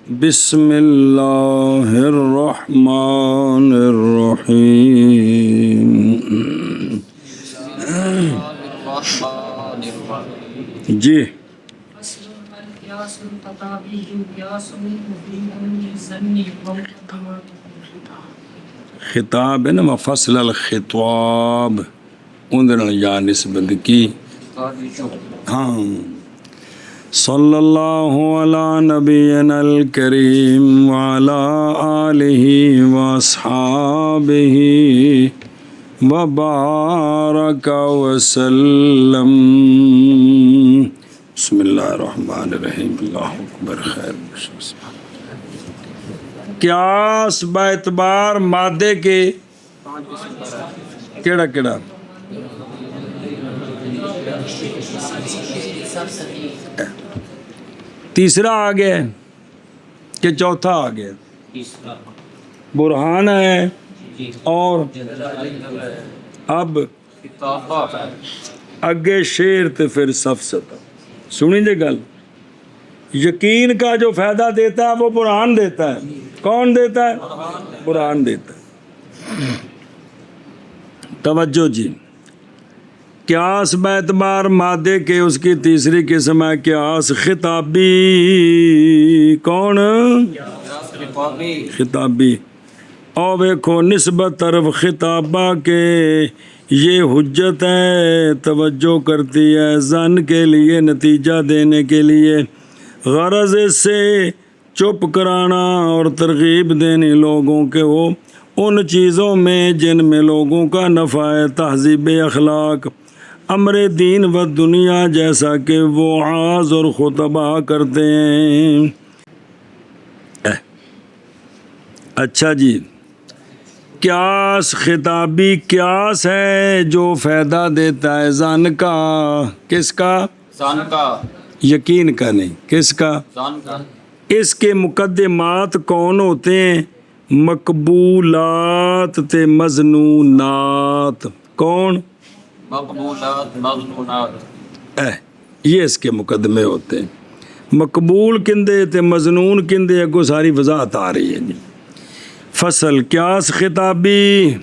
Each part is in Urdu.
بسم اللہ الرحمن الرحیم جی خطاب ہے نا مفصل الخطاب اندر یا نسبت کی ہاں صلی اللہ علی نبینا الکریم وعلی آلہ واصحابہ وبارک وسلم بسم اللہ الرحمن الرحیم اللہ اکبر خیر قیاس باعتبار مادے کے کیڑا کیڑا تیسرا آ گیا کہ چوتھا آ گیا برہان ہے اور اب اگے شیر تے پھر سفسطہ سنیں دے گل یقین کا جو فائدہ دیتا ہے وہ برہان دیتا ہے کون دیتا ہے برہان دیتا ہے توجہ جی قیاس باعتبار مادے کے اس کی تیسری قسم ہے قیاس خطابی کون خطابی اور دیکھو نسبت طرف خطابہ کے یہ حجت ہے توجہ کرتی ہے ظن کے لیے نتیجہ دینے کے لیے غرض سے چپ کرانا اور ترغیب دینی لوگوں کے وہ ان چیزوں میں جن میں لوگوں کا نفع ہے تہذیب اخلاق امر دین و دنیا جیسا کہ وہ وعظ اور خطبہ کرتے ہیں اچھا جی قیاس خطابی قیاس ہے جو فائدہ دیتا ہے ظن کا کس کا ظن کا یقین کا نہیں کس کا ظن کا اس کے مقدمات کون ہوتے ہیں مقبولات تے مظنونات کون مقبولات مظنونات یہ اس کے مقدمے ہوتے ہیں مقبول کندے تے مظنون کندے کو ساری وضاحت آ رہی ہے جی فصل قیاس خطابی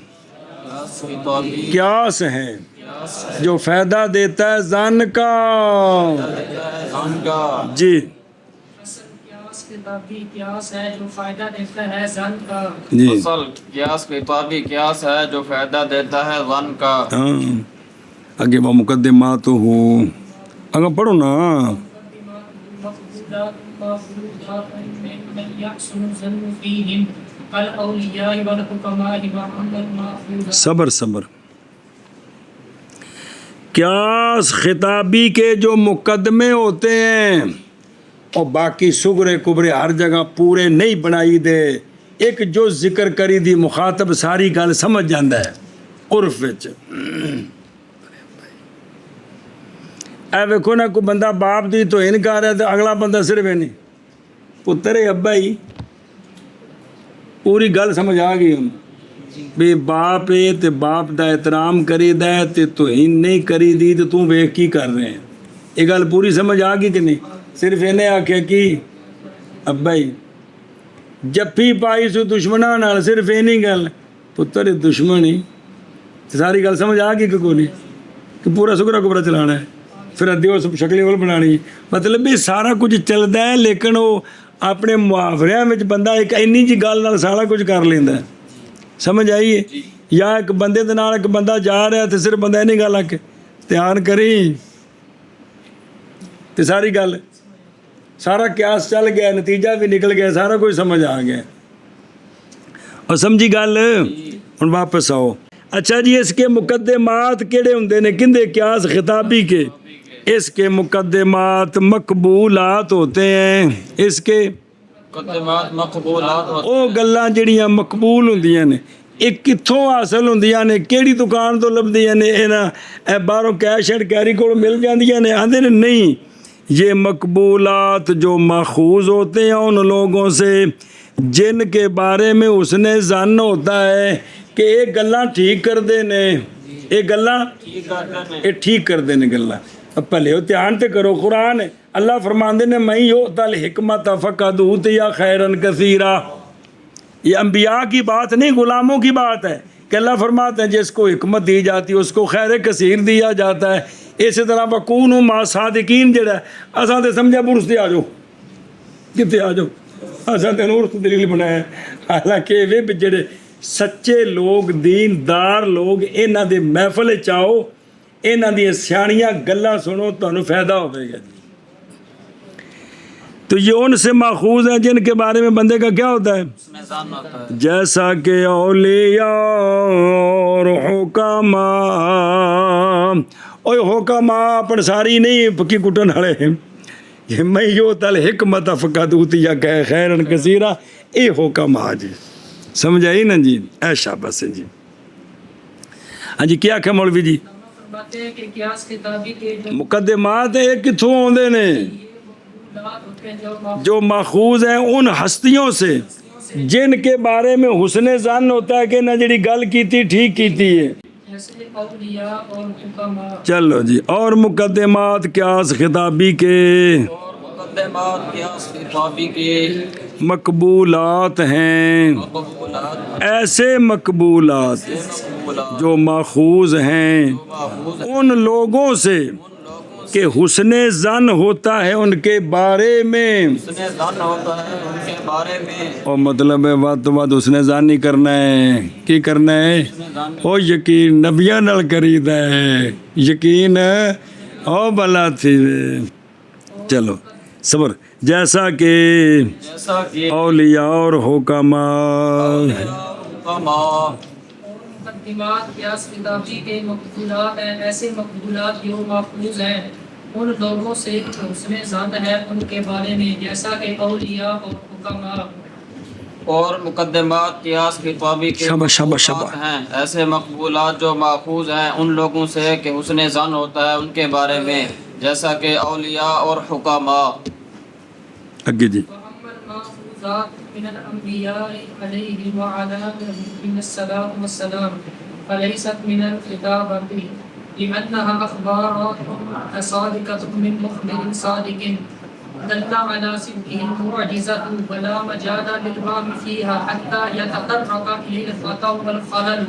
قیاس ہے جو فائدہ دیتا ہے ظن کا ظن کا جی قیاس ہے جو فائدہ دیتا ہے ظن کا جی اصل قیاس خطابی قیاس ہے جو فائدہ دیتا ہے ظن کا ہاں آگے وہ مقدمات ہو اگر پڑھو نا صبر صبر قیاس خطابی کے جو مقدمے ہوتے ہیں اور باقی سغرے کبرے ہر جگہ پورے نہیں بنائی دے ایک جو ذکر کری دی مخاطب ساری گل سمجھ جاندہ ہے عرف وچ اے ویکھو نا کوئی بندہ باپ دی تو انکار ہے تو اگلا بندہ صرف ہے نہیں پتر ابا ہی پوری گل سمجھ آ گئی ہوں بھی باپ ہے تے باپ دا احترام کری دا ہے تے توہین نہیں کری دی تو تم ویکھ کی کر رہے ہیں یہ گل پوری سمجھ آ گئی کہ نہیں صرف انہیں آکھیا کہ ابا ہی جفی پائی سو دشمناں نال صرف اینی گل پتر دشمن ہی ساری گل سمجھ آ گئی کہ کوئی نہیں کہ پورا سگرا کبرا چلانا ہے پھر ادھی وہ شکلی وال بنانی مطلب بھی سارا کچھ چلتا ہے لیکن وہ اپنے محاورے میں بندہ ایک اینی جی گل نال سارا کچھ کر لینا ہے سمجھ آئیے یا ایک بندے دے نال ایک بندہ جا رہا ہے تو صرف بندہ اینی گل آ کے دھیان کری تو ساری گل سارا قیاس چل گیا نتیجہ بھی نکل گیا سارا کچھ سمجھ آ گیا اور سمجھی گل ہن واپس آؤ اچھا جی اس کے مقدمات کیڑے ہوندے نے کندے قیاس خطابی کے اس کے مقدمات مقبولات ہوتے ہیں اس کے مقدمات مقبولات او گلاں جڑیاں مقبول ہوندیاں نے یہ کتھوں حاصل ہوندیاں نے کیڑی دکان تو لبدیاں نے اے باہروں کیش اینڈ کیری کول مل جاندیاں نے آندے نے نہیں یہ مقبولات جو ماخوذ ہوتے ہیں ان لوگوں سے جن کے بارے میں اس نے ظن ہوتا ہے کہ یہ گلاں ٹھیک کر دے نے یہ گلاں یہ ٹھیک کر دے نے گلاں پہلے وہ دھیان تے کرو قرآن اللہ فرماندے نے میں یؤتل حکمت فقد اوتی خیرن کثیرا. یہ انبیاء کی بات نہیں، غلاموں کی بات ہے کہ اللہ فرماتے ہیں جس کو حکمت دی جاتی ہے اس کو خیر کثیر دیا جاتا ہے. اسی طرح وکونوا مع صادقین جڑا ہے اساں تے سمجھا برس تے آ جاؤ، کتے آ جاؤ، اساں تے نور تو دلیل بنایا. حالانکہ وہ جڑے سچے لوگ دیندار لوگ انہاں دے محفل وچ آؤ، انہاں دی سیاںیاں گلاں سنو، تانوں فائدہ ہوے گا. تو یہ ان سے ماخوذ ہیں جن کے بارے میں بندے کا کیا ہوتا ہے؟ اس میں ظن ہوتا ہے. جیسا کہ اولیاء اور حکماء. اوے حکماء پنساری نہیں پکی کٹن والے، یہ میں یؤتل حکمت فقد اوتی خیرن کثیرا، اے حکماء جی. سمجھائی نا جی؟ ایشا بس جی. ہاں جی کیا کہ مولوی جی فرماتے ہیں کہ قیاس کتابی کے جو مقدمات یہ کتھوں آندے نے؟ مقبولات ہوتے ہیں جو ماخوذ ہیں ان ہستیوں سے جن کے بارے میں حسن ظن ہوتا ہے کہ نہ جڑی گل کیتی ٹھیک کیتی ہے. جیسے اولیاء اور حکماء. چلو جی. اور مقدمات قیاس خطابی کے اور مقدمات قیاس خطابی کے مقبولات ہیں، مقبولات ایسے مقبولات مقبولات جو ماخوذ ہیں ماخوذ ہیں ان لوگوں سے ان لوگوں کہ حسن ظن ہوتا ہے ان کے بارے میں. سے ظن ہوتا ہے ان کے بارے میں. اور مطلب ہے وقت تو بعد حسن ظن نہیں کرنا ہے، کی کرنا ہے؟ او یقین نبیاں نال کرید ہے، یقین او بلا تھی. چلو صبر. جیسا کہ جیسا کہ اولیاء اور حکماء حکماء مقدمات قیاس کتابی کے مقبولات ہیں، ایسے مقبولات جو محفوظ ہیں ان لوگوں سے حسن ظن ہے ان کے بارے میں، جیسا کہ اولیاء اور حکماء. اور مقدمات قیاس خطابی کے شاباش شاباش مقبولات شاباش. ہیں، ایسے مقبولات جو ماخوذ ہیں ان لوگوں سے کہ حسن ظن ہوتا ہے ان کے بارے میں، جیسا کہ اولیاء اور حکماء. اگے جی. وأما المحفوظات من الأنبياء عليهم وعلى نبيهم الصلاة والسلام فليست من الكتابة لأنها أخبار صادقة من مخبر صادق دل على صدقه المعجزة ولا مجال للوهم فيها حتى يتطرق إلى الخطأ والخلل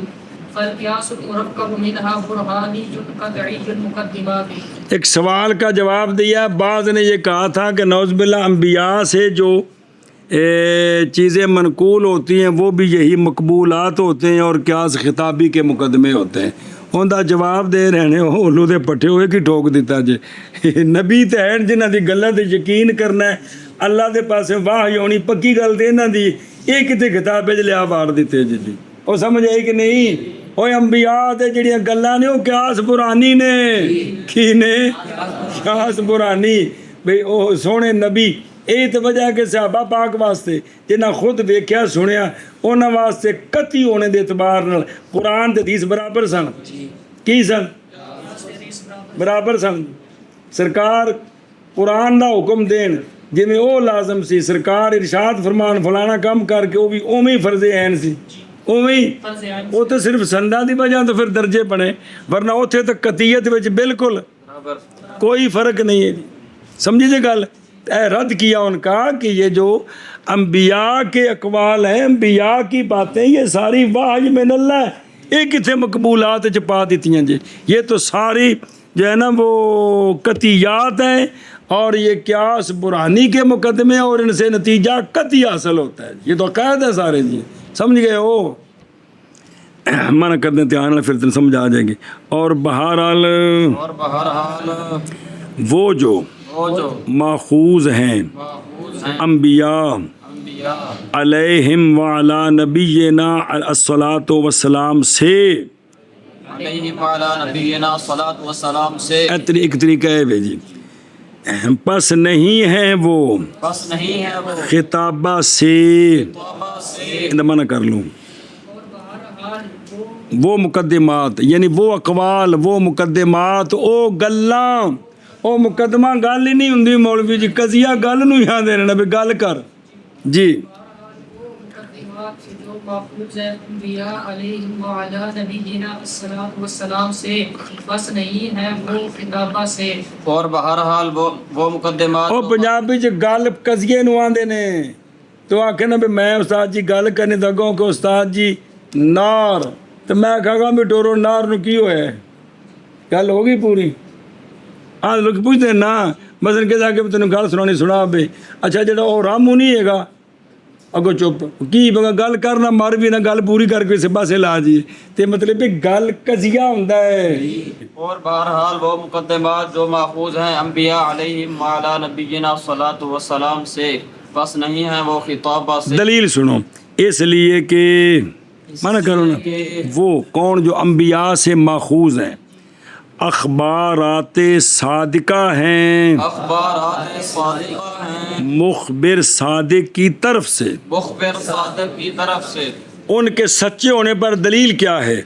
فالقياس مركب منها برهاني قطعي المقدمات. ایک سوال کا جواب دیا. بعض نے یہ کہا تھا کہ نعوذ باللہ انبیاء سے جو چیزیں منقول ہوتی ہیں وہ بھی یہی مقبولات ہوتے ہیں اور قیاس خطابی کے مقدمے ہوتے ہیں. ان دا جواب دے رہے ہیں وہ اولو دے پٹھے ہوئے کی ٹھوک دیتا جی. نبی تے ہیں جنہ دی گلاں تے یقین کرنا ہے، اللہ دے پاسے واہ ہونی پکی گل تے انہاں دی یہ کتے کتاب وچ لیا وار دیتے جی. وہ سمجھ آئی کہ نہیں؟ وہ انبیاء تے جڑیاں گلاں نے وہ قیاس برانی نے. کی نے؟ قیاس برانی. بھئی او سونے نبی یہ تو وجہ ہے کہ صحابہ پاک واسطے جنہاں خود ویکھیا سنیا انہاں واسطے قطعی ہونے دے اعتبار نال قرآن تے حدیث برابر سن. کی سن؟ برابر سن. سرکار قرآن دا حکم دین جویں او لازم سی، سرکار ارشاد فرمان فلانا کام کر کے وہ بھی اوویں فرض عین سی، اوویں. وہ تو صرف سندا دی وجہ تو پھر درجے بنے، ورنہ اوتھے تک قطعیت وچ بالکل کوئی فرق نہیں ہے. سمجھی جی گل؟ رد کیا ان کا کہ یہ جو انبیاء کے اقوال ہیں، انبیاء کی باتیں، یہ ساری وحی من اللہ ہے. یہ کتنے مقبولات پا دیتی ہیں جی. یہ تو ساری جو ہے نا وہ قطعیات ہیں اور یہ قیاس برہانی کے مقدمے اور ان سے نتیجہ قطعی حاصل ہوتا ہے. یہ تو عقائد ہے سارے جی. سمجھ گئے ہو؟ منع کر دیں دھیان پھر تم سمجھ آ جائے گی. اور بہرحال وہ جو ماخوذ ہیں انبیاء علیہم وعلی نبینا الصلاۃ والسلام سے، ایک طریقہ ہے جی. پس نہیں ہے وہ خطابہ سے، منع کر لوں. وہ مقدمات یعنی وہ اقوال، وہ مقدمات، او گلاں، او مقدمہ گل ہی نہیں ہوندی مولوی جی. قضیہ گل نو ہی آندے نے بھی گل کر جی. مقدمات جو محفوظ ہے انبیاء علیہم وعلی نبینا الصلاۃ والسلام سے بس نہیں ہے وہ کتابہ سے اور بہرحال وہ مقدمات ਉਹ ਪੰਜਾਬੀ ਚ ਗੱਲ ਕਸੀਏ ਨੂੰ ਆਂਦੇ ਨੇ ਤੂੰ ਆਖੇ ਨਾ ਵੀ ਮੈਂ ਉਸਤਾਦ ਜੀ ਗੱਲ ਕਰਨੀ ਤਾਂ ਅੱਗੋਂ ਕਿ ਉਸਤਾਦ ਜੀ ਨਾਰ ਤੇ ਮੈਂ ਕਹਾਂਗਾ ਵੀ ਟੋਰੋ ਨਾਰ ਨੂੰ ਕੀ ਹੋਇਆ ਹੈ? ਗੱਲ ਹੋ ਗਈ ਪੂਰੀ ਆ ਲੋਕ ਪੁੱਛਦੇ ਨਾ ਮਸਲ ਕਿ ਜਾ ਕੇ ਤੈਨੂੰ ਗੱਲ ਸੁਣਾਉਣੀ ਸੁਣਾ ਬੇ ਅੱਛਾ ਜਿਹੜਾ ਉਹ ਰਾਮੂ ਨਹੀਂ ਹੈਗਾ ਅੱਗੋਂ ਚੁੱਪ ਕੀ ਬਗਾ ਗੱਲ ਕਰਨਾ ਮਰ ਵੀ ਨਾ ਗੱਲ ਪੂਰੀ ਕਰਕੇ ਇਸੇ ਪਾਸੇ ਲਾ ਜੀ ਤੇ ਮਤਲਬ ਵੀ ਗੱਲ ਕਜ਼ੀਆ ਹੁੰਦਾ ਹੈ اور بہرحال وہ مقدمات جو محفوظ ہیں انبیاء علیہم وعلی نبینا الصلاۃ والسلام سے بس نہیں ہیں وہ خطابہ سے دلیل سنو اس لیے کہ منع کرو نا وہ کون جو انبیاء سے ماخوذ ہیں اخبارات صادقہ ہیں اخبارات صادقہ ہیں مخبر صادق کی طرف سے مخبر صادق کی طرف سے ان کے سچے ہونے پر دلیل کیا ہے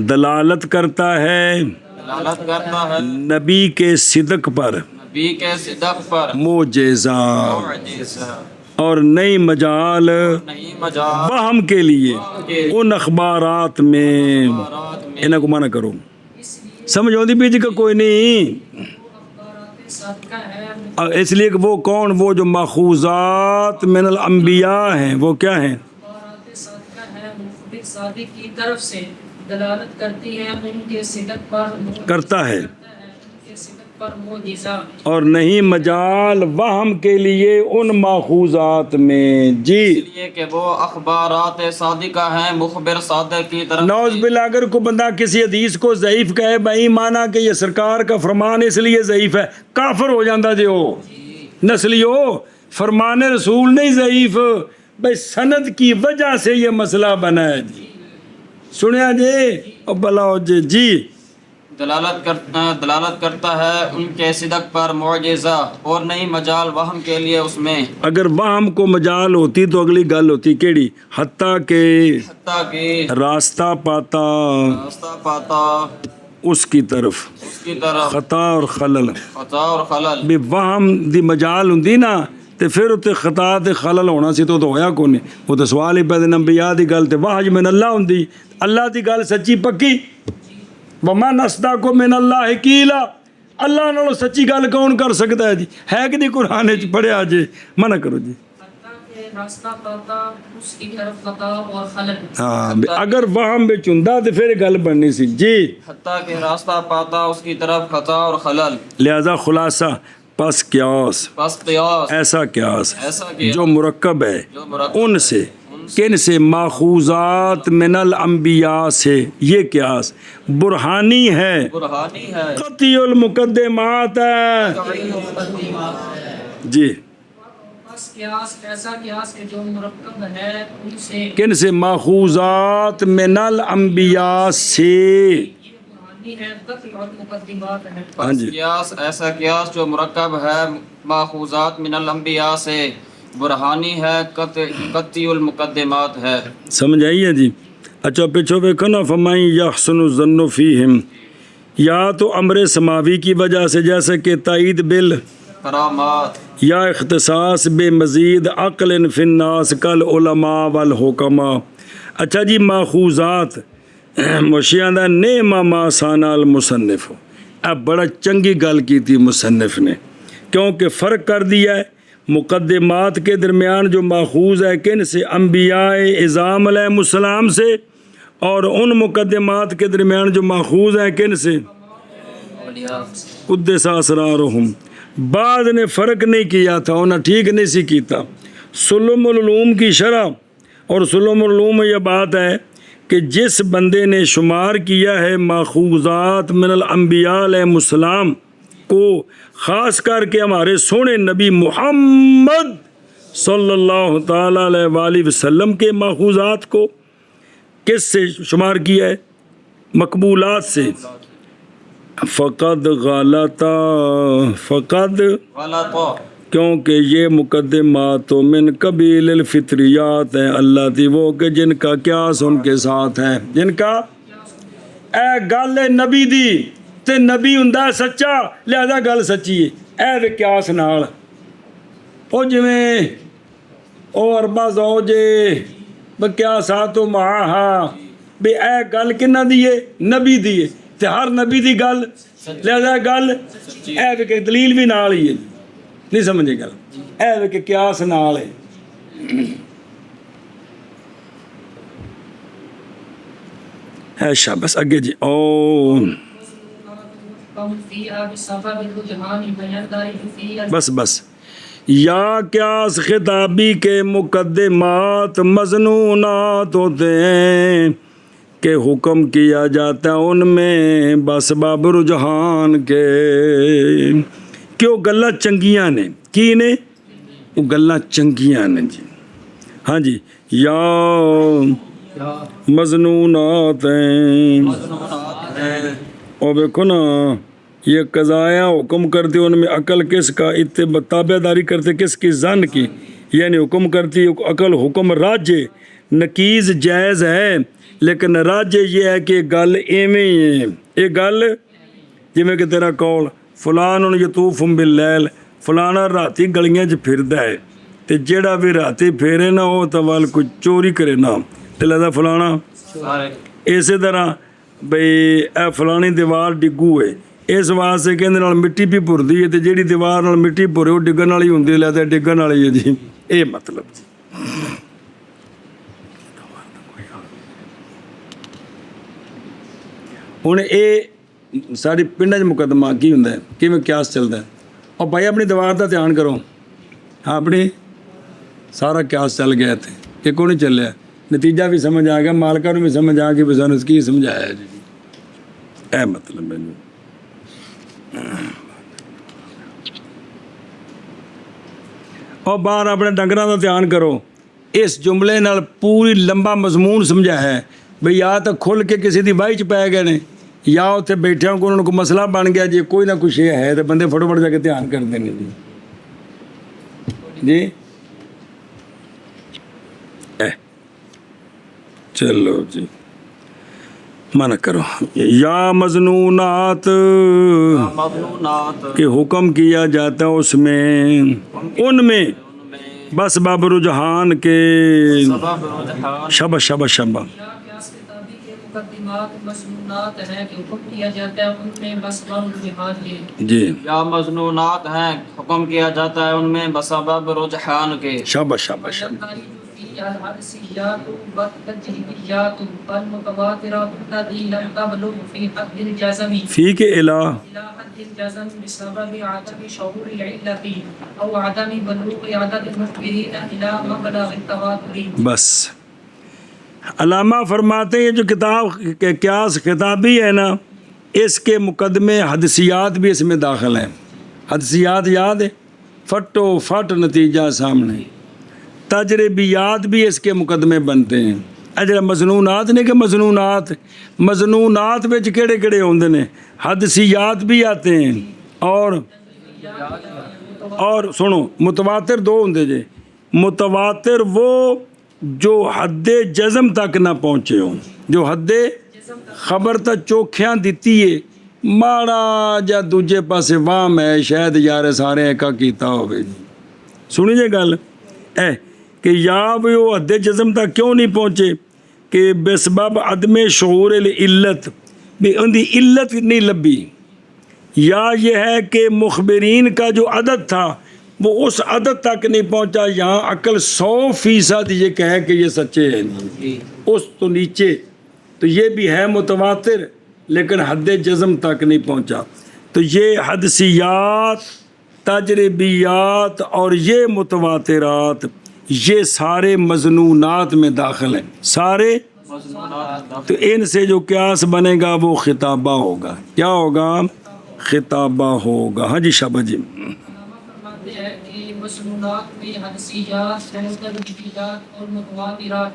دلالت کرتا ہے دلالت کرتا ہے نبی کے صدق پر نبی کے صدق پر معجزہ معجزہ اور نئی مجال نہیں مجال وہم کے لیے ان اخبارات میں انہیں کو منع کرو سمجھ آتی بیچ کا کوئی نہیں اخبارات صادقہ ہے اس لیے کہ وہ کون وہ جو ماخوذات من الانبیاء ہیں وہ کیا ہیں اخبارات صادقہ ہے مخبر صادق کی طرف سے دلالت کرتی ہے ان کے صدق پر کرتا ہے ان کے صدق پر معجزہ اور نہیں مجال وہم کے لیے ان ماخوذات میں جی اس لیے کہ وہ اخبارات صادقہ ہیں مخبر صادق کی طرف نوز باللہ اگر کوئی بندہ کسی حدیث کو ضعیف کہے بھائی مانا کہ یہ سرکار کا فرمان اس لیے ضعیف ہے کافر ہو جاندہ جی ہو نسلی ہو فرمان رسول نہیں ضعیف بھائی سند کی وجہ سے یہ مسئلہ بنا ہے جی سنیا جی اور بلاؤ جی جی دلالت کرتا ہے ان کے صدق پر معجزہ اور نہیں مجال وہم کے لیے اس میں اگر وہم کو مجال ہوتی تو اگلی گل ہوتی کیڑی حتیٰ کہ حتیٰ کہ راستہ پاتا راستہ پاتا اس کی طرف اس کی طرف خطا اور خلل خطا اور خلل بھی وہم دی مجال ہوندی نا تے پھر اتنے خطا تے خلل ہونا سی تو ہویا کو نہیں وہ تو سوال ہی پیدا انبیاء دی گل تے وحج من اللہ ہوندی اللہ دی گل سچی پکی وَمَنْ أَصْدَقُ مِنَ اللَّهِ قِيلًا اللہ نالو سچی گل کون کر سکتا ہے جی ہے کہ نہیں قرآن وچ پڑھیا جی منع کرو جی حتیٰ کہ راستہ پاتا اس کی طرف خطا اور خلل ہاں اگر وہم وچ ہوندا تے پھر گل بننی سی جی حتیٰ کہ راستہ پاتا اس کی طرف خطا اور خلل لہذا خلاصہ پس قیاس بس قیاس ایسا قیاس ایسا کیا جو مرکب ہے جو مرکب ان سے کن سے ماخوذات من الانبیاء سے یہ قیاس برہانی ہے برہانی ہے قطعی المقدمات ہے جی بس قیاس ایسا قیاس کہ جو مرکب ہے ان سے کن سے ماخوذات من الانبیاء سے یہ برہانی ہے قطع اور مقدمات ہے ہاں جی قیاس ایسا قیاس جو مرکب ہے ماخوذات من الانبیاء سے برہانی ہے قطعی المقدمات ہے سمجھ آئیے جی اچھا پچھو ویکھو نا فَمَن يَحْسُنُ الظَّنُّ فِيهِمْ یا تو امر سماوی کی وجہ سے جیسے کہ تائید بال کرامات یا اختصاص بے مزید عقل فی الناس کالعلماء والحکماء اچھا جی ماخوذات مشیاں دا نعم ما ثانا المصنف اب بڑا چنگی گل کی تھی مصنف نے کیونکہ فرق کر دیا ہے مقدمات کے درمیان جو ماخوذ ہے کن سے انبیاء اعظام علیہ السلام سے اور ان مقدمات کے درمیان جو ماخوذ ہے کن سے قدس اسرارہم بعض نے فرق نہیں کیا تھا انہیں ٹھیک نہیں سی کیتا سلم العلوم کی شرح اور سلم العلوم میں یہ بات ہے کہ جس بندے نے شمار کیا ہے ماخوذات من الانبیاء علیہ السلام کو خاص کر کے ہمارے سونے نبی محمد صلی اللہ تعالیٰ علیہ وآلہ وسلم کے ماخوذات کو کس سے شمار کیا ہے مقبولات سے فقد غلطا فقد غلط کیونکہ یہ مقدمات تو من قبیل الفطریات ہیں اللہ تھی وہ کہ جن کا قیاس ان کے ساتھ ہے جن کا اے گل نبی دی تے نبی ہوندا سچا لہذا گل سچی ہے اے دے قیاس نال او جویں او اربع زوجے ਬਕਿਆਸਾਤੁ ਮਾਹਾ ਵੀ ਇਹ ਗੱਲ ਕਿਹਨਾਂ ਦੀ ਏ ਨਬੀ ਦੀ ਏ ਤੇ ਹਰ ਨਬੀ ਦੀ ਗੱਲ ਲਿਆ ਗੱਲ ਇਹ ਵੀ ਕਿ ਦਲੀਲ ਵੀ ਨਾਲ ਹੀ ਹੈ ਨਹੀਂ ਸਮਝੇ ਗੱਲ ਇਹ ਵੀ ਕਿ ਕਿਆਸ ਨਾਲ ਹੈ شابس اگے جی او بس بس یا قیاس خطابی کے مقدمات مظنونات ہوتے ہیں کہ حکم کیا جاتا ہے ان میں بسبب رجحان کے کہ وہ گلاں چنگیاں نے کی نے وہ گلاں چنگیاں نے جی ہاں جی یا مظنونات ہیں اور دیکھو نا یہ قضایا حکم کرتی ان میں عقل کس کا تابع داری کرتے کس کی ظن کی یعنی حکم کرتی عقل حکم راجے نقیز جائز ہے لیکن راجے یہ ہے کہ گل ایویں ہی ہے یہ گل جویں کہ تیرا قول فلان یطوف باللیل فلانا راتی گلیاں چ پھردا ہے تے جیڑا بھی راتی پھیرے نا وہ تو ول کوئی چوری کرے نا تے لگدا فلانا اسی طرح بھئی اے فلانی دیوار ڈگو ہے اس واسطے کہ نال مٹی بھی بھردی ہے تے جیڑی دیوار نال مٹی بھرے وہ ڈگن والی ہوندی لگدا ڈگن والی ہے جی اے مطلب جی ہن اے ساری پنڈاں 'چ مقدمہ کی ہوندا ہے کیویں قیاس چلدا ہے اور بھائی اپنی دیوار دا دھیان کرو اپنی سارا قیاس چل گیا تے کہ کوئی نہیں چلیا نتیجہ بھی سمجھ آ گیا مالکاں نوں بھی سمجھ آ گیا بھی سانوں کی سمجھایا جی اے مطلب ہے اور باہر اپنے ڈنگراں دا دھیان کرو اس جملے نال پوری لمبا مضمون سمجھایا ہے بھئی یا تو کھل کے کسی دی واہی چ پی گئے نے یا اتنے بیٹھے کو انہوں کو مسئلہ بن گیا جی کوئی نہ کچھ یہ ہے تو بندے فٹافٹ جا کے دھیان کر دیں گے جی جی چلو جی منع کرو یا مظنونات کہ حکم کیا جاتا ہے اس میں ان میں بس باب رجحان کے شبہ شبہ شبہ مقدمات مظنونات ہیں کہ حکم کیا جاتا ہے ان میں بسبب رجحان کے جی یا مظنونات ہیں حکم کیا جاتا ہے ان میں بسبب رجحان کے شاباش شاباش الحدثیات والتجریبیات والمتواترات التي لم تبلغ في حد الجزم فی کے الہ الى حد الجزم بسبب عدم شعور العلة او عدم بلوغ عدد المخبرين الى مبلغ التواتر بس علامہ فرماتے ہیں جو کتاب قیاس خطابی ہے نا اس کے مقدمے حدثیات بھی اس میں داخل ہیں حدثیات یاد ہے فٹو فٹ نتیجہ سامنے تجربیات بھی اس کے مقدمے بنتے ہیں اجرا مظنونات نے کہ مظنونات وچ کیڑے کیڑے ہوندے نے حدثیات بھی آتے ہیں اور سنو متواتر دو ہوندے جے متواتر وہ جو حد جزم تک نہ پہنچے ہوں جو حد خبر تا چوکھیاں دیتی ہے ماڑا جا دوجے پاسے وام ہے شاید یار سارے ایکا کیتا ہوئے سنی جے گل اے کہ یا بھی وہ حد جزم تک کیوں نہیں پہنچے کہ بسبب عدم شعور العلت بھی ان دی علت نہیں لبی یا یہ ہے کہ مخبرین کا جو عدد تھا وہ اس عدد تک نہیں پہنچا یہاں عقل 100% یہ کہے کہ یہ سچے ہیں اس تو نیچے تو یہ بھی ہے متواتر لیکن حد جزم تک نہیں پہنچا تو یہ حدثیات تجربیات اور یہ متواترات یہ سارے مظنونات میں داخل ہیں سارے تو ان سے جو قیاس بنے گا وہ خطابہ ہوگا کیا ہوگا خطابہ ہوگا ہاں جی شابہ جی مظنونات میں حدثیات تجربیات اور متواترات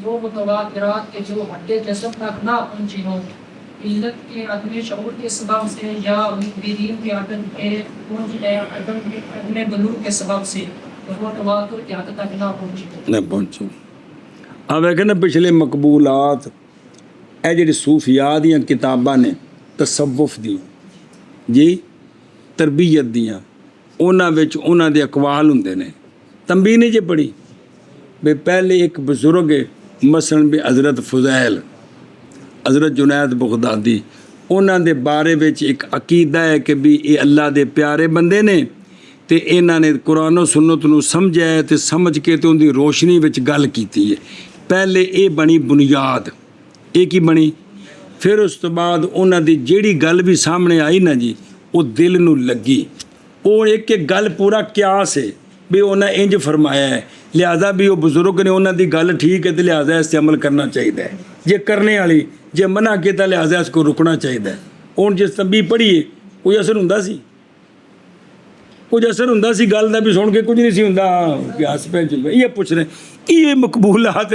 وہ متواترات کے جو حد جزم تک نہ پہنچے ہوں علت کے عدم شعور کے سبب سے یا مخبرین کے عدم بلوغ کے سبب سے وہ تواتر کی حد تک نہ پہنچے اب ہے کہ نا پچھلے مقبولات اے جڑی صوفیات دیاں کتاباں نے تصوف دی جی تربیت دیاں انہاں دے اقوال ہوندے نے تنبیہ نہیں جے پڑھی بے پہلے ایک بزرگ ਮਸਲਨ ਵੀ ਹਜ਼ਰਤ ਫੁਜ਼ੈਲ, ਹਜ਼ਰਤ ਜੁਨੈਦ ਬਗਦਾਦੀ, ਉਹਨਾਂ ਦੇ ਬਾਰੇ ਵਿੱਚ ਇੱਕ ਅਕੀਦਾ ਹੈ ਕਿ ਵੀ ਇਹ ਅੱਲਾ ਦੇ ਪਿਆਰੇ ਬੰਦੇ ਨੇ ਤੇ ਇਹਨਾਂ ਨੇ ਕੁਰਾਨ ਸੁਨਨਤ ਨੂੰ ਸਮਝਿਆ ਹੈ ਤੇ ਸਮਝ ਕੇ ਤੇ ਉਹਦੀ ਰੋਸ਼ਨੀ ਵਿੱਚ ਗੱਲ ਕੀਤੀ ਹੈ। ਪਹਿਲੇ ਇਹ ਬਣੀ ਬੁਨਿਆਦ, ਇਹ ਕੀ ਬਣੀ। ਫਿਰ ਉਸ ਤੋਂ ਬਾਅਦ ਉਹਨਾਂ ਦੀ ਜਿਹੜੀ ਗੱਲ ਵੀ ਸਾਹਮਣੇ ਆਈ ਨਾ ਜੀ, ਉਹ ਦਿਲ ਨੂੰ ਲੱਗੀ। ਉਹ ਇੱਕ ਇੱਕ ਗੱਲ ਪੂਰਾ ਕਿਆਸ ਹੈ ਵੀ ਉਹਨਾਂ ਇੰਜ ਫਰਮਾਇਆ ਹੈ, ਲਿਹਾਜ਼ਾ ਵੀ ਉਹ ਬਜ਼ੁਰਗ ਨੇ ਉਹਨਾਂ ਦੀ ਗੱਲ ਠੀਕ ਹੈ ਤੇ ਲਿਹਾਜ਼ਾ ਇਸ 'ਤੇ ਅਮਲ ਕਰਨਾ ਚਾਹੀਦਾ ਹੈ। ਜੇ ਕਰਨੇ ਵਾਲੀ ਜੇ ਮਨਾ ਕੀਤਾ ਲਿਹਾਜ਼ਾ ਇਸ ਕੋ ਰੁਕਣਾ ਚਾਹੀਦਾ ਹੈ। ਹੁਣ ਜਿਸ ਤੰਬੀ ਪੜ੍ਹੀਏ ਕੋਈ ਅਸਰ ਹੁੰਦਾ ਸੀ, ਕੁਝ ਅਸਰ ਹੁੰਦਾ ਸੀ ਗੱਲ ਦਾ ਵੀ ਸੁਣ ਕੇ ਕੁਝ ਨਹੀਂ ਸੀ ਹੁੰਦਾ। ਪਿਆਸ ਪੈ ਚੁੱਕਾ ਇਹ ਪੁੱਛ ਰਹੇ ਇਹ ਮਕਬੂਲਾਤ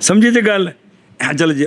ਸਮਝੀ ਤੇ ਗੱਲ। ਚਲ ਜੀ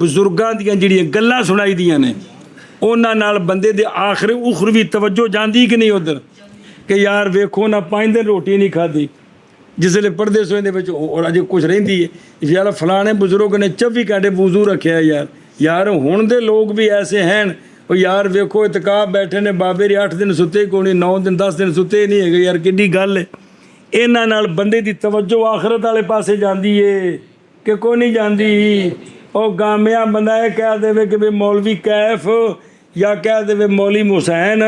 ਬਜ਼ੁਰਗਾਂ ਦੀਆਂ ਜਿਹੜੀਆਂ ਗੱਲਾਂ ਸੁਣਾਈ ਦੀਆਂ ਨੇ ਉਹਨਾਂ ਨਾਲ ਬੰਦੇ ਦੇ ਆਖਰ ਉਖਰਵੀ ਤਵੱਜੋ ਜਾਂਦੀ ਕਿ ਨਹੀਂ ਉਧਰ ਕਿ ਯਾਰ ਵੇਖੋ ਨਾ 5 ਦਿਨ ਰੋਟੀ ਨਹੀਂ ਖਾਧੀ ਜਿਸ ਵੇਲੇ ਪੜ੍ਹਦੇ ਸੋਏ ਦੇ ਵਿੱਚ ਔਰ ਅਜੇ ਕੁਝ ਰਹਿੰਦੀ ਹੈ ਯਾਰ ਫਲਾਣੇ ਬਜ਼ੁਰਗ ਨੇ 24 ਘੰਟੇ ਵਜ਼ੂ ਰੱਖਿਆ ਯਾਰ ਹੁਣ ਦੇ ਲੋਕ ਵੀ ਐਸੇ ਹਨ ਉਹ ਯਾਰ ਵੇਖੋ ਇਤਕਾਬ ਬੈਠੇ ਨੇ ਬਾਬੇ ਰੇ 8 ਦਿਨ ਸੁੱਤੇ ਕੋਈ ਨਹੀਂ 9 ਦਿਨ 10 ਦਿਨ ਸੁੱਤੇ ਨਹੀਂ ਹੈਗੇ ਯਾਰ ਕਿੱਡੀ ਗੱਲ ਹੈ। ਇਹਨਾਂ ਨਾਲ ਬੰਦੇ ਦੀ ਤਵੱਜੋ ਆਖਰਤ ਵਾਲੇ ਪਾਸੇ ਜਾਂਦੀ ਏ ਕਿ ਕੋਈ ਨਹੀਂ ਜਾਂਦੀ। ਉਹ ਗਾਮਿਆ ਬੰਦਾ ਇਹ ਕਹਿ ਦੇਵੇ ਕਿ ਵੀ ਮੌਲਵੀ ਕੈਫ ਜਾਂ ਕਹਿ ਦੇਵੇ ਮੌਲੀ ਹੁਸੈਨ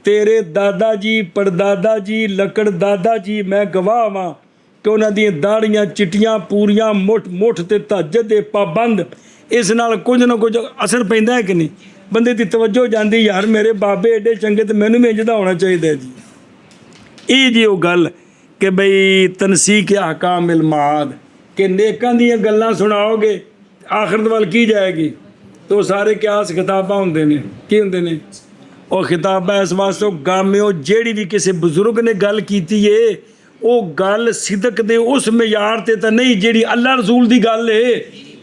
ਤੇਰੇ ਦਾਦਾ ਜੀ ਪੜਦਾਦਾ ਜੀ ਲੱਕੜ ਦਾਦਾ ਜੀ ਮੈਂ ਗਵਾਹ ਵਾਂ ਕਿ ਉਹਨਾਂ ਦੀਆਂ ਦਾੜੀਆਂ ਚਿੱਟੀਆਂ ਪੂਰੀਆਂ ਮੁੱਠ ਤੇ ਤਹੱਜਦ ਦੇ ਪਾਬੰਦ। ਇਸ ਨਾਲ ਕੁਝ ਨਾ ਕੁਝ ਅਸਰ ਪੈਂਦਾ ਹੈ ਕਿ ਨਹੀਂ ਬੰਦੇ ਦੀ ਤਵੱਜੋ ਜਾਂਦੀ ਯਾਰ ਮੇਰੇ ਬਾਬੇ ਐਡੇ ਚੰਗੇ ਤੇ ਮੈਨੂੰ ਵੀ ਇੰਝ ਦਾ ਹੋਣਾ ਚਾਹੀਦਾ ਜੀ। ਇਹ ਜੀ ਉਹ ਗੱਲ ਕਿ ਬਈ ਤਨਸੀਕ ਅਹਕਾਮ ਇਲਮਾਦ ਕਿ ਨੇਕਾਂ ਦੀਆਂ ਗੱਲਾਂ ਸੁਣਾਓਗੇ ਆਖਰਤ ਵੱਲ ਕੀ ਜਾਏਗੀ। ਤੋ ਸਾਰੇ ਕਿਆਸ ਕਿਤਾਬਾਂ ਹੁੰਦੇ ਨੇ ਕੀ ਹੁੰਦੇ ਨੇ ਉਹ ਕਿਤਾਬਾਂ ਇਸ ਵਾਸਤੇ ਗਾਮਿਓ ਜਿਹੜੀ ਵੀ ਕਿਸੇ ਬਜ਼ੁਰਗ ਨੇ ਗੱਲ ਕੀਤੀ ਏ ਉਹ ਗੱਲ ਸਿਦਕ ਦੇ ਉਸ ਮਿਆਰ ਤੇ ਤਾਂ ਨਹੀਂ ਜਿਹੜੀ ਅੱਲਾ ਰਸੂਲ ਦੀ ਗੱਲ ਏ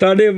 ਤੁਹਾਡੇ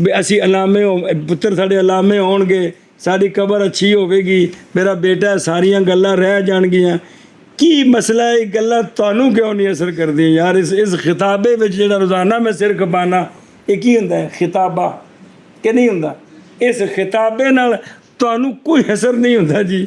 ਵੀ ਅਸੀਂ ਅਲਾਮੇ ਪੁੱਤਰ ਸਾਡੇ ਅਲਾਮੇ ਹੋਣਗੇ ਸਾਡੀ ਕਬਰ ਅੱਛੀ ਹੋਵੇਗੀ ਮੇਰਾ ਬੇਟਾ ਸਾਰੀਆਂ ਗੱਲਾਂ ਰਹਿ ਜਾਣਗੀਆਂ। ਕੀ ਮਸਲਾ ਹੈ ਗੱਲਾਂ ਤੁਹਾਨੂੰ ਕਿਉਂ ਨਹੀਂ ਅਸਰ ਕਰਦੀਆਂ ਯਾਰ ਇਸ ਖਿਤਾਬੇ ਵਿੱਚ ਜਿਹੜਾ ਰੋਜ਼ਾਨਾ ਮੈਂ ਸਿਰ ਖਪਾਨਾ ਇਹ ਕੀ ਹੁੰਦਾ ਹੈ ਖਿਤਾਬਾ ਕਿ ਨਹੀਂ ਹੁੰਦਾ ਇਸ ਖਿਤਾਬੇ ਨਾਲ ਤੁਹਾਨੂੰ ਕੋਈ ਅਸਰ ਨਹੀਂ ਹੁੰਦਾ ਜੀ।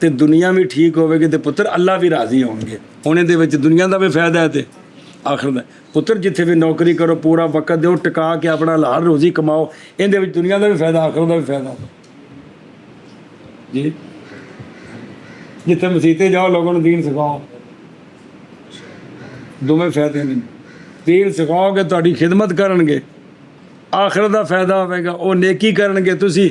ਤੇ ਦੁਨੀਆ ਵੀ ਠੀਕ ਹੋਵੇਗੀ ਤੇ ਪੁੱਤਰ ਅੱਲਾ ਵੀ ਰਾਜ਼ੀ ਹੋਣਗੇ। ਹੁਣ ਇਹਦੇ ਵਿੱਚ ਦੁਨੀਆ ਦਾ ਵੀ ਫਾਇਦਾ ਹੈ ਤੇ ਆਖਰ ਦਾ ਪੁੱਤਰ ਜਿੱਥੇ ਵੀ ਨੌਕਰੀ ਕਰੋ ਪੂਰਾ ਵਕਤ ਦਿਓ ਟਿਕਾ ਕੇ ਆਪਣਾ ਹਲਾਲ ਰੋਜ਼ੀ ਕਮਾਓ ਇਹਦੇ ਵਿੱਚ ਦੁਨੀਆ ਦਾ ਵੀ ਫਾਇਦਾ ਆਖਰ ਦਾ ਵੀ ਫਾਇਦਾ ਜੀ। ਜਿੱਥੇ ਮਸੀਤੇ ਜਾਓ ਲੋਕਾਂ ਨੂੰ ਦੀਨ ਸਿਖਾਓ ਦੋਵੇਂ ਫਾਇਦੇ ਨੇ ਦੀਨ ਸਿਖਾਓਗੇ ਤੁਹਾਡੀ ਖਿਦਮਤ ਕਰਨਗੇ ਆਖਰ ਦਾ ਫਾਇਦਾ ਹੋਵੇਗਾ ਉਹ ਨੇਕੀ ਕਰਨਗੇ। ਤੁਸੀਂ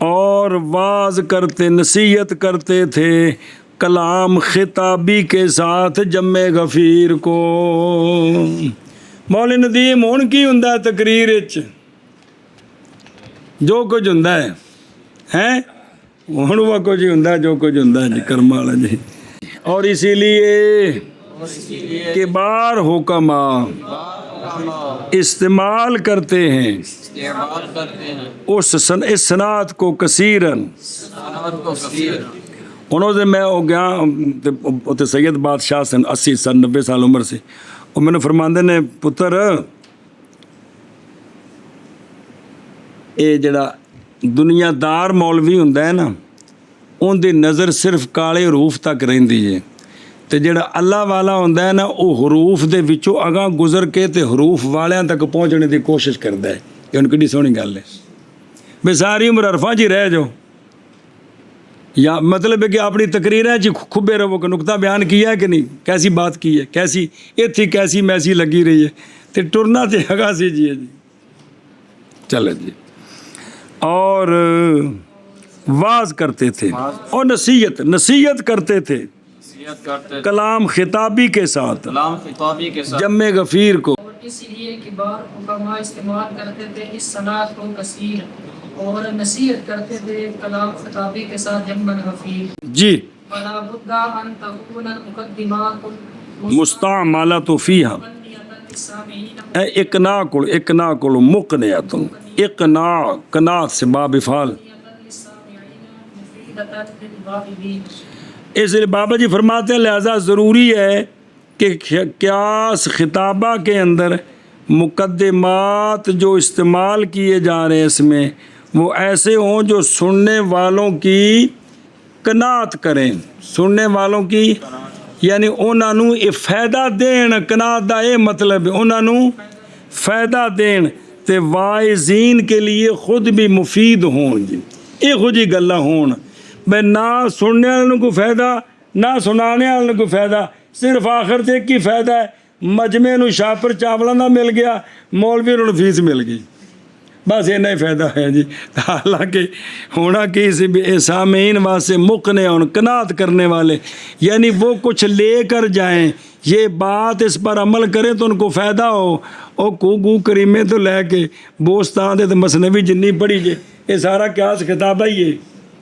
اور واز کرتے نصیحت کرتے تھے کلام خطابی کے ساتھ جمع غفیر کو. مولوی ندیم ہن کی ہوندا تقریر وچ جو کچھ ہوندا ہے ہن وہ کچھ ہی ہوندا جو کچھ ہوندا جی کرم والا جی. اور اسی لیے کبار حکما استعمال کرتے ہیں اس صنعت کو کثیرن. انہوں نے میں ہو گیا اتنے سید بادشاہ سن 80 سن 90 سال عمر سے وہ میں نے فرماندے نے پتر یہ جڑا دنیا دار مولوی ہوندا ہے نا ان دی نظر صرف کالے حروف تک رہندی ہے تے جڑا اللہ والا ہوندا ہے نا وہ حروف دے وچوں اگاں گزر کے تے حروف والیاں تک پہنچنے دی کوشش کردا ہے. یہ ان کڈی سونی گل ہے بے ساری عمر عرفاں جی رہ جاؤ یا مطلب ہے کہ اپنی تقریریں جی کھبے رہو کہ نقطہ بیان کیا ہے کہ نہیں کیسی بات کی ہے کیسی یہ تھی کیسی میسی لگی رہی ہے تے ٹرنا تے ہگا سی جی چلے جی. اور واز کرتے تھے اور نصیحت کرتے تھے کلام خطابی کے ساتھ جمع غفیر کو. اور اس لیے کبار حکما استعمال کرتے تھے اس صنعت کو کثیر اور نصیحت کرتے تھے کلام خطابی کے ساتھ جمع غفیر. جی فلا بد ان تكون المقدمات مستعملۃ فیہا اقناع کل مقنعۃ اقناع قناعت سے باب افعال. اس لیے بابا جی فرماتے ہیں لہذا ضروری ہے کہ قیاس خطابہ کے اندر مقدمات جو استعمال کیے جا رہے ہیں اس میں وہ ایسے ہوں جو سننے والوں کی قناعت کریں سننے والوں کی یعنی انہاں نوں یہ فائدہ دین. قناعت دا یہ مطلب ہے انہاں نوں فائدہ دین تے واعظین کے لیے خود بھی مفید ہون جی. یہ خود ہی گلاں ہون بے نہ سننے والوں کو فائدہ نہ سنانے والوں کو فائدہ صرف آخر تے ایک ہی فائدہ ہے مجمع نو شاپر چاولاں دا مل گیا مولوی نوں فیس مل گئی بس اتنا ہی فائدہ ہے جی. حالانکہ ہونا کہ سامعین واسطے مقنع ہوں قناعت کرنے والے یعنی وہ کچھ لے کر جائیں یہ بات اس پر عمل کریں تو ان کو فائدہ ہو. او کو کریمے تو لے کے بوستان دے تو مثنوی جنی پڑھی جے یہ سارا قیاس خطابہ ہی ہے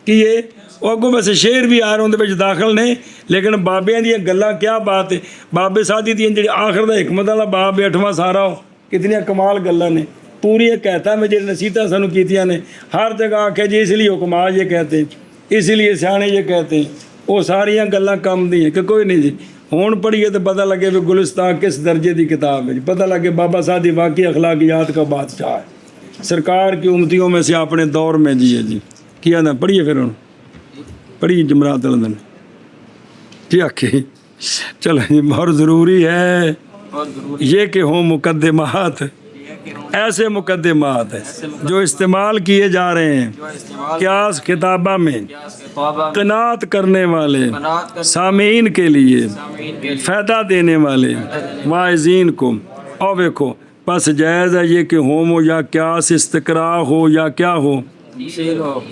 کہ یہ وہ اگوں ویسے شعر بھی آ رہے ہیں اندر داخل نے لیکن بابیاں دیا گلاں کیا بات ہے. بابے سادی دیا جی آخر دا حکمت والا باب 8واں سارا ہو کتنی کمال گلاں نے پوری ایک کہتا میں جی نصیحتاں سانو کیتیاں نے ہر جگہ آکھے جی اس لیے حکما یہ کہتے ہیں اس لیے سیانے یہ کہتے ہیں وہ ساریاں گلاں کم دی ہیں کہ کوئی نہیں جی ہون پڑھیے تو پتہ لگے کہ گلستان کس درجے دی کتاب ہے جی پتہ لگے بابا سادی واقعی اخلاقیات کا بادشاہ ہے سرکار کی امتیوں میں سے اپنے دور میں جی ہے جی کیا نا پڑھیے پھر ہوں پڑھی جمرات الدن جی آکھے چلو جی بہت ضروری ہے یہ کہ ہوں مقدمات ایسے مقدمات ہیں جو استعمال کیے جا رہے ہیں قیاس خطابہ میں قناعت کرنے والے سامعین کے لیے فائدہ دینے والے واعظین کو. اور دیکھو پس جائز ہے یہ کہ ہوم یا قیاس استقراء ہو یا کیا ہو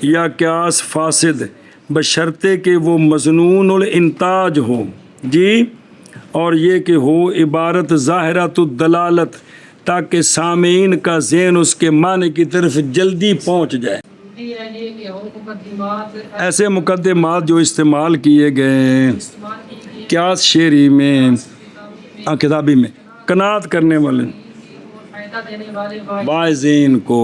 یا قیاس فاسد بشرطے کہ وہ مظنون الانتاج ہو جی اور یہ کہ ہو عبارت ظاہرۃ الدلالت تاکہ سامعین کا ذہن اس کے معنی کی طرف جلدی پہنچ جائے. ایسے مقدمات جو استعمال کیے گئے قیاس شعری میں کتابی میں قناعت کرنے والے واعظین کو